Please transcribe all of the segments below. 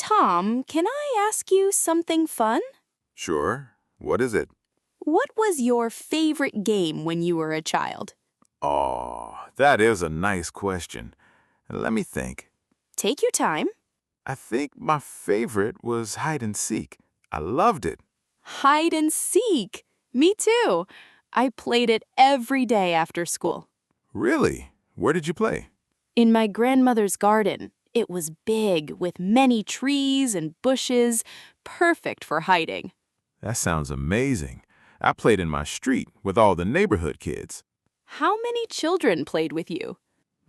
Tom, can I ask you something fun? Sure. What is it? What was your favorite game when you were a child? Oh, that is a nice question. Let me think. Take your time. I think my favorite was hide and seek. I loved it. Hide and seek. Me too. I played it every day after school. Really? Where did you play? In my grandmother's garden. It was big, with many trees and bushes, perfect for hiding. That sounds amazing. I played in my street with all the neighborhood kids. How many children played with you?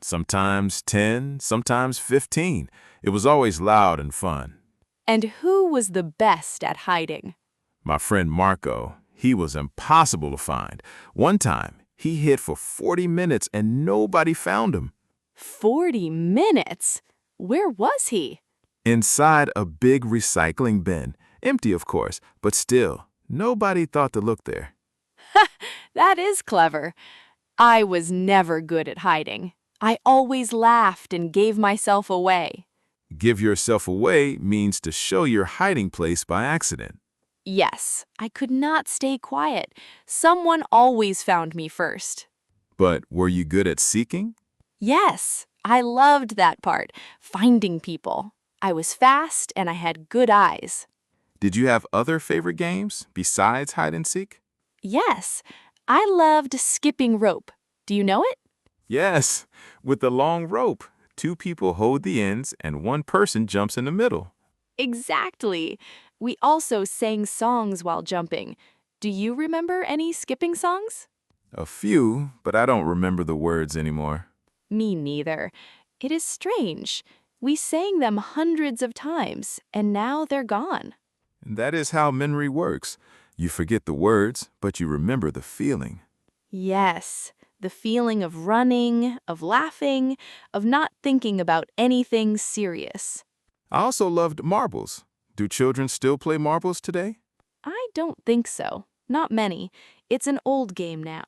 Sometimes 10, sometimes 15. It was always loud and fun. And who was the best at hiding? My friend Marco, he was impossible to find. One time, he hid for 40 minutes and nobody found him. 40 minutes? Where was he? Inside a big recycling bin. Empty, of course, but still, nobody thought to look there. That is clever. I was never good at hiding. I always laughed and gave myself away. Give yourself away means to show your hiding place by accident. Yes, I could not stay quiet. Someone always found me first. But were you good at seeking? Yes, I loved that part, finding people. I was fast and I had good eyes. Did you have other favorite games besides hide and seek? Yes, I loved skipping rope. Do you know it? Yes, with the long rope. 2 people hold the ends and 1 person jumps in the middle. Exactly. We also sang songs while jumping. Do you remember any skipping songs? A few, but I don't remember the words anymore. Me neither. It is strange. We sang them hundreds of times, and now they're gone. And that is how memory works. You forget the words, but you remember the feeling. Yes, the feeling of running, of laughing, of not thinking about anything serious. I also loved marbles. Do children still play marbles today? I don't think so. Not many. It's an old game now.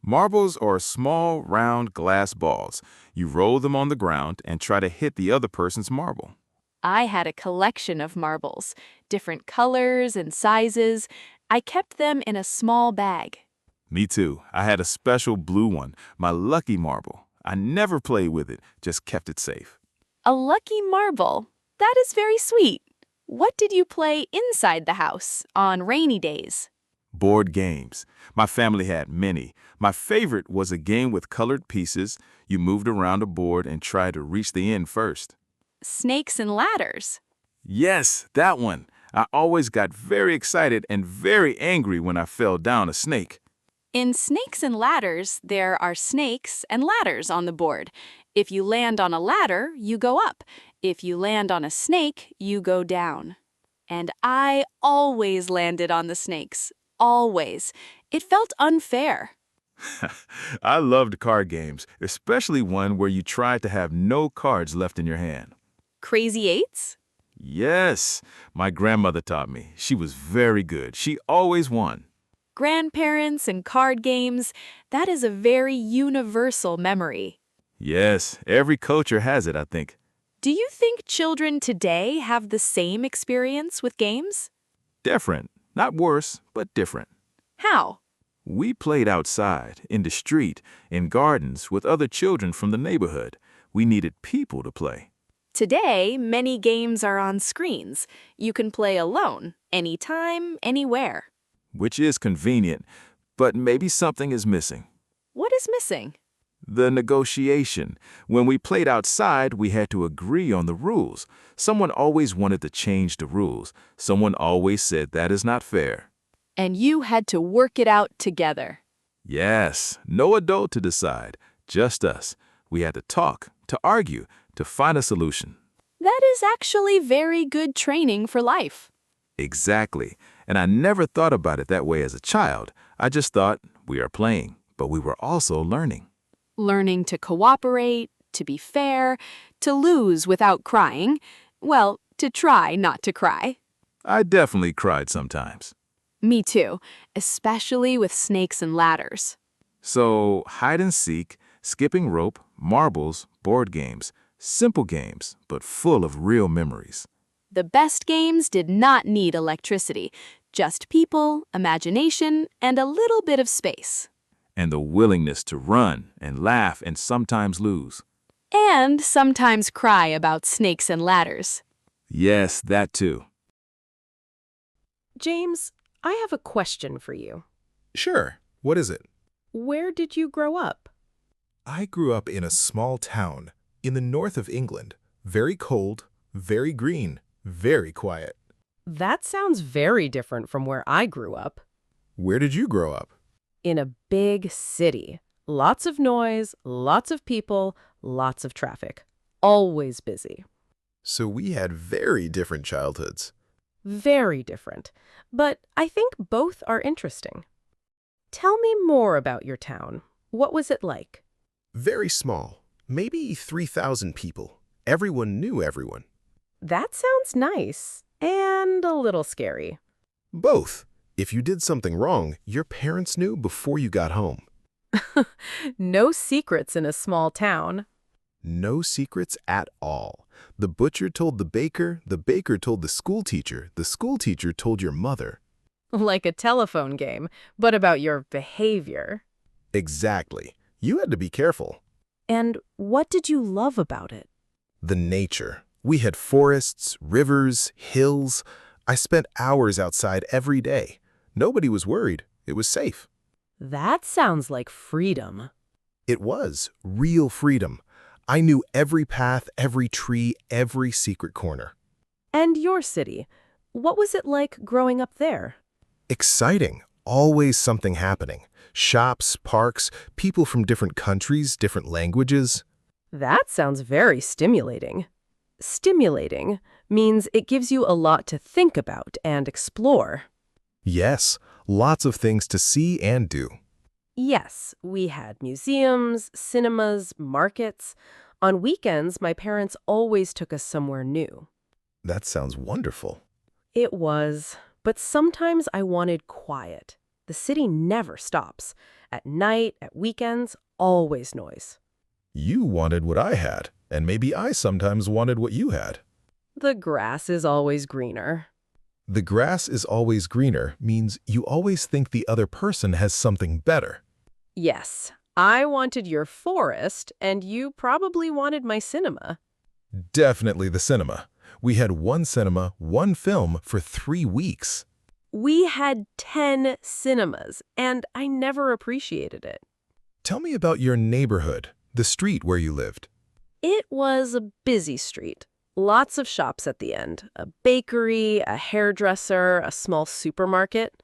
Marbles are small, round glass balls. You roll them on the ground and try to hit the other person's marble. I had a collection of marbles, different colors and sizes. I kept them in a small bag. Me too. I had a special blue one, my lucky marble. I never played with it, just kept it safe. A lucky marble. That is very sweet. What did you play inside the house on rainy days? Board games. My family had many. My favorite was a game with colored pieces. You moved around a board and tried to reach the end first. Snakes and ladders. Yes, that one. I always got very excited and very angry when I fell down a snake. In snakes and ladders, there are snakes and ladders on the board. If you land on a ladder, you go up. If you land on a snake, you go down. And I always landed on the snakes. Always. It felt unfair. I loved card games, especially one where you tried to have no cards left in your hand. Crazy Eights? Yes, my grandmother taught me. She was very good. She always won. Grandparents and card games, that is a very universal memory. Yes, every culture has it, I think. Do you think children today have the same experience with games? Different. Not worse, but different. How? We played outside, in the street, in gardens, with other children from the neighborhood. We needed people to play. Today, many games are on screens. You can play alone, anytime, anywhere. Which is convenient, but maybe something is missing. What is missing? The negotiation. When we played outside, we had to agree on the rules. Someone always wanted to change the rules. Someone always said that is not fair. And you had to work it out together. Yes, no adult to decide, just us. We had to talk, to argue, to find a solution. That is actually very good training for life. Exactly. And I never thought about it that way as a child. I just thought, we are playing, but we were also learning. Learning to cooperate, to be fair, to lose without crying. Well, to try not to cry. I definitely cried sometimes. Me too, especially with snakes and ladders. So, hide and seek, skipping rope, marbles, board games, simple games, but full of real memories. The best games did not need electricity, just people, imagination, and a little bit of space. And the willingness to run and laugh and sometimes lose. And sometimes cry about snakes and ladders. Yes, that too. James, I have a question for you. Sure. What is it? Where did you grow up? I grew up in a small town in the north of England. Very cold, very green, very quiet. That sounds very different from where I grew up. Where did you grow up? In a big city. Lots of noise, lots of people, lots of traffic. Always busy. So we had very different childhoods. Very different. But I think both are interesting. Tell me more about your town. What was it like? Very small. Maybe 3,000 people. Everyone knew everyone. That sounds nice and a little scary. Both. If you did something wrong, your parents knew before you got home. No secrets in a small town. No secrets at all. The butcher told the baker told the school teacher told your mother. Like a telephone game, but about your behavior. Exactly. You had to be careful. And what did you love about it? The nature. We had forests, rivers, hills. I spent hours outside every day. Nobody was worried. It was safe. That sounds like freedom. It was real freedom. I knew every path, every tree, every secret corner. And your city, what was it like growing up there? Exciting. Always something happening. Shops, parks, people from different countries, different languages. That sounds very stimulating. Stimulating means it gives you a lot to think about and explore. Yes, lots of things to see and do. Yes, we had museums, cinemas, markets. On weekends, my parents always took us somewhere new. That sounds wonderful. It was, but sometimes I wanted quiet. The city never stops. At night, at weekends, always noise. You wanted what I had, and maybe I sometimes wanted what you had. The grass is always greener. The grass is always greener means you always think the other person has something better. Yes, I wanted your forest, and you probably wanted my cinema. Definitely the cinema. We had one cinema, one film for 3 weeks. We had 10 cinemas, and I never appreciated it. Tell me about your neighborhood, the street where you lived. It was a busy street. Lots of shops at the end. A bakery, a hairdresser, a small supermarket.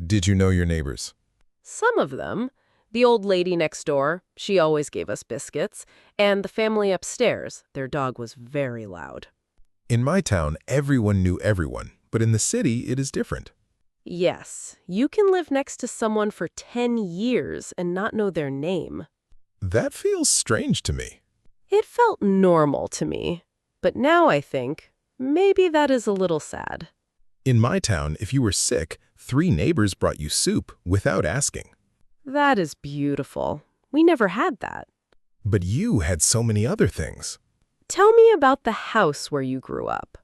Did you know your neighbors? Some of them. The old lady next door, she always gave us biscuits. And the family upstairs, their dog was very loud. In my town, everyone knew everyone, but in the city, it is different. Yes, you can live next to someone for 10 years and not know their name. That feels strange to me. It felt normal to me. But now I think, maybe that is a little sad. In my town, if you were sick, 3 neighbors brought you soup without asking. That is beautiful. We never had that. But you had so many other things. Tell me about the house where you grew up.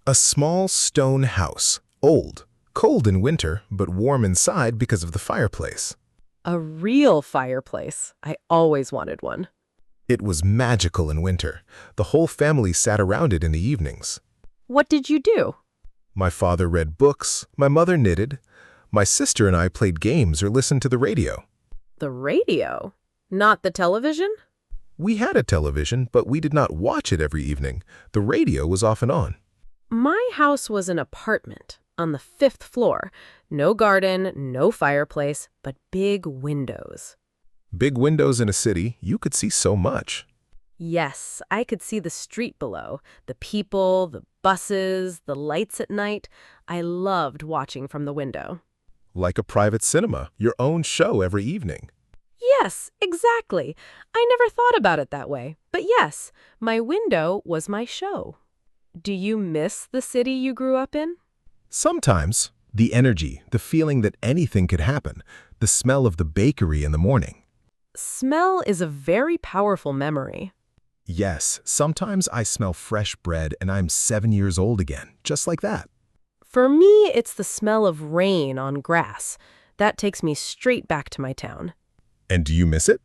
A small stone house, old, cold in winter, but warm inside because of the fireplace. A real fireplace. I always wanted one. It was magical in winter. The whole family sat around it in the evenings. What did you do? My father read books, my mother knitted. My sister and I played games or listened to the radio. The radio? Not the television? We had a television, but we did not watch it every evening. The radio was often on. My house was an apartment on the 5th floor. No garden, no fireplace, but big windows. Big windows in a city, you could see so much. Yes, I could see the street below, the people, the buses, the lights at night. I loved watching from the window. Like a private cinema, your own show every evening. Yes, exactly. I never thought about it that way. But yes, my window was my show. Do you miss the city you grew up in? Sometimes. The energy, the feeling that anything could happen, the smell of the bakery in the morning. Smell is a very powerful memory. Yes, sometimes I smell fresh bread and I'm 7 years old again, just like that. For me, it's the smell of rain on grass. That takes me straight back to my town. And do you miss it?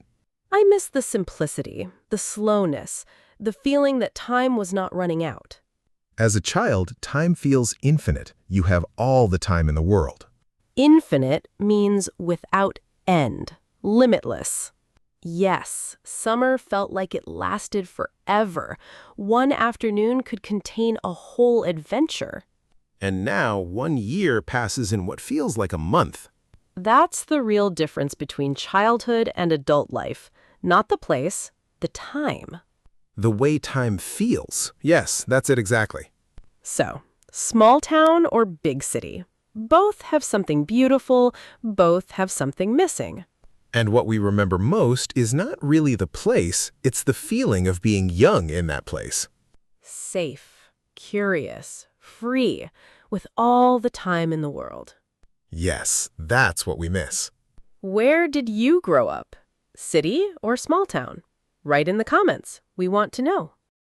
I miss the simplicity, the slowness, the feeling that time was not running out. As a child, time feels infinite. You have all the time in the world. Infinite means without end, limitless. Yes, summer felt like it lasted forever. One afternoon could contain a whole adventure. And now 1 year passes in what feels like a month. That's the real difference between childhood and adult life. Not the place, the time. The way time feels. Yes, that's it exactly. So, small town or big city? Both have something beautiful, both have something missing. And what we remember most is not really the place, it's the feeling of being young in that place. Safe, curious, free, with all the time in the world. Yes, that's what we miss. Where did you grow up? City or small town? Write in the comments. We want to know.